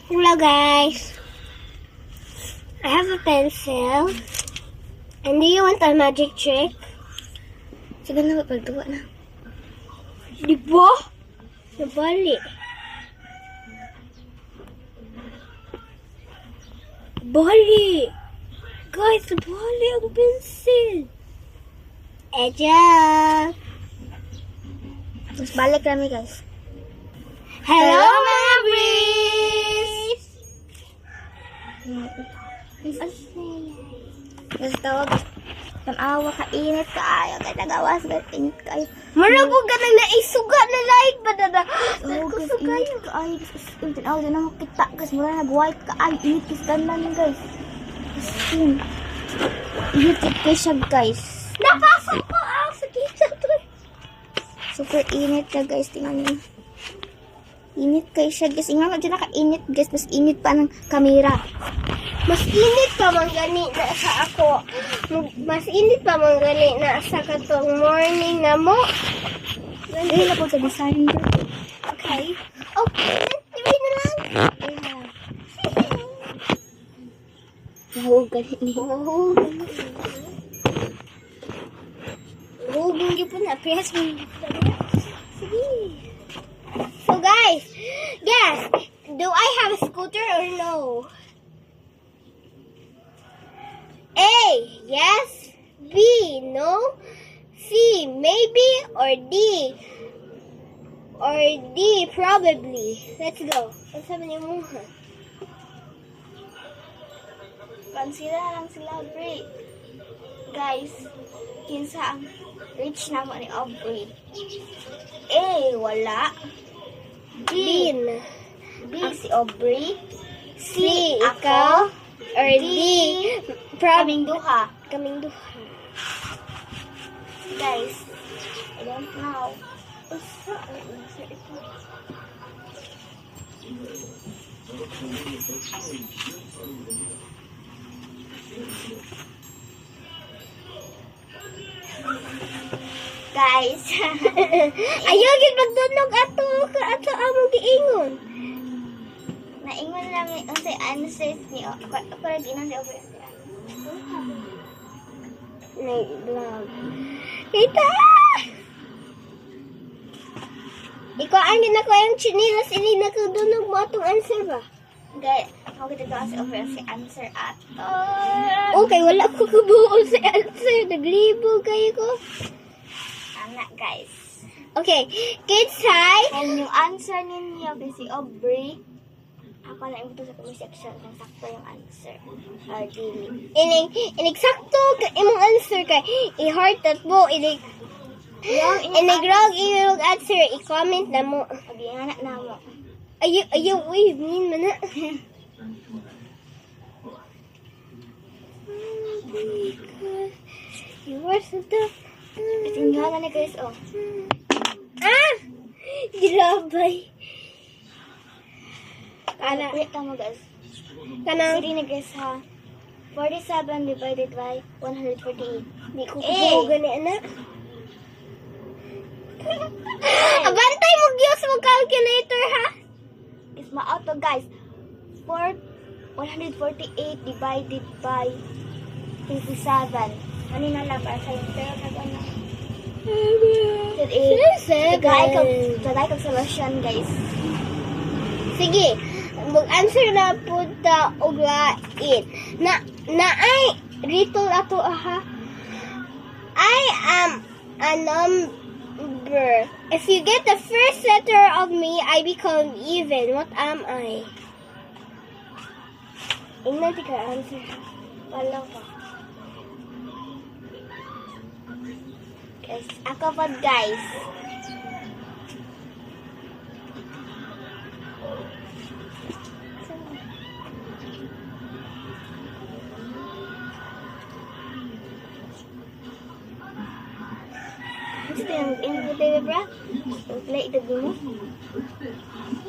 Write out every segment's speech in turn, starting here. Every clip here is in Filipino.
Hello guys, I have a pencil. And do you want a magic trick? Sige na, pagtuwa na. Di ba? Nabali. Bali. Guys, nabali ang pencil. Eja. Mas balik kami guys. Hello mga breeze! Guys, tawag. Tanawa ka, init ka ayo. Kaya nagawas, init ka ayo. Marabog ka nang naisuga na like ba dada? Oh, guys, init ka ayo. Tanawa din naman kita. Guys, mula nag-white ka ayo. Init ka tanan guys. Skin. Init ka siya guys. Napasok ko ang sa kitchen to. Super init ka guys. Tingnan niyo. Init kayo siya guys. Ingnan mo dyan naka-init guys. Mas init pa ng kamera. Mas init pa man gani na sa ako. Mas init pa man gani na sa katong morning na mo. Ayun na po sa design ko. Okay. Okay. TV na lang. Huwag gani niya. Oh, gani po na. Press mo. Sige. So guys, guess, do I have a scooter or no? A, yes. B, no. C, maybe. Or D, probably. Let's go. Ang sabi niyo mo, ha? Pansila lang sila, Aubrey. Guys, kinsa ang rich naman ni Aubrey. A, wala. Bean. B, si Aubrey. C, ikaw. Or D, Kaming duha. kaming duha. Guys, I don't know. Guys, Ayaw gid magtunog ato among giingon. naingon namin ang say answers ni ako rin ginan si Aubrey. Night vlog. Kita! Ikaw ang ginako yung chinilas ili nakadunog mo atong answer ba? Guys, ako kita daw si Aubrey si answer ato. Okay, wala ko kabuo sa answer. Naglibo kayo ko. Anak guys. Okay, kids hi! And yung answer ninyo kay si Aubrey, ako na ibuto sa comment section kung sakto yung answer. Or dili. Inig imong answer kay i-heart at mo. Inig wrong imong answer. I-comment na mo. Pag-iinganak na mo. Ayaw, uy, mean man na. You are so tough. Tingnan na guys, oh. Ah! Gilabay. Kana, Wait mo guys. kanang, Sige na guys ha. 47 divided by 148. di ko kubuo gani, anak. Abantay mo gyud mo calculator, ha? Is ma-auto guys. 148 divided by 27. Ano na lang para sa'yo? Pero kagana. Tagay kag solution guys. Sige, mag-answer na po ta og lain. Na ay riddle ato ha. I am a number. If you get the first letter of me, I become even. What am I? Ingnan ti ka answer. Wala pa. Guys, ako pa guys. Gusto yung input tayo, bro? Play the game mo?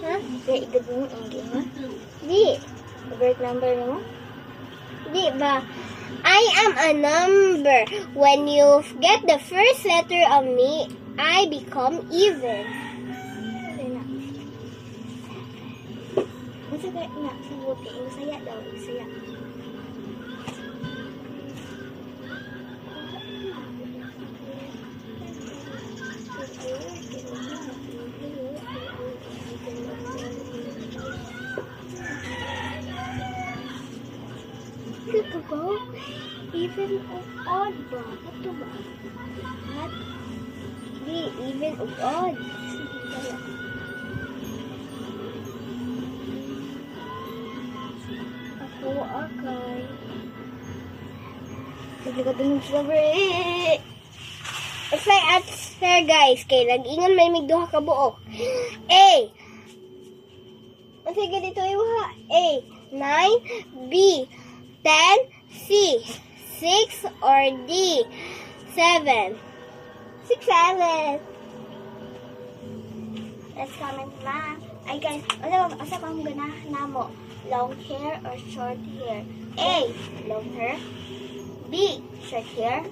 Ha? Play the game ang game mo? Di. Birth number mo? Di ba? I am a number. When you get the first letter of me, I become even. Asa kaya na sa buti, yung saya daw, yung saya. Ito ba? Even of odd ba? Ito ba? What? Di, even of odd. Ako, akay. Hindi ko din strawberry. It's like answer, guys. Kay nag-ingon may migduha ka buok. A. Sige, dito yung ha. A. 9. B. 10. C. 6 or D. 7. 6, 7. Let's comment na. Ay guys, asa pa ang ganahan na mo? Long hair or short hair? A. Long hair. B. Short hair.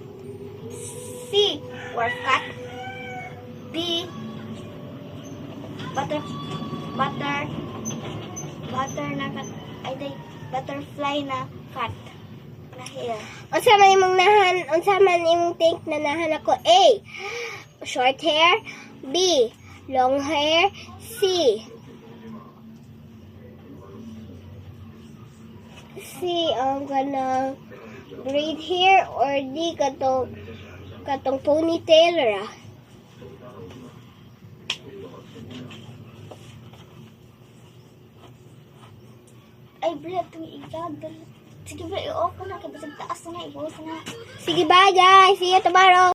C. Or cut. D. Butterfly na cut na hair. Unsa man imong nahan, unsa man imong think na nahan ako? A. Short hair. B. Long hair. C. Ang kanang braid hair or D katong ponytail ra. Ay, Brad, itong igagal. Sige, Brad, i-off ko na. Kaya basag taas na, i-off na. Sige, bye guys. See you tomorrow.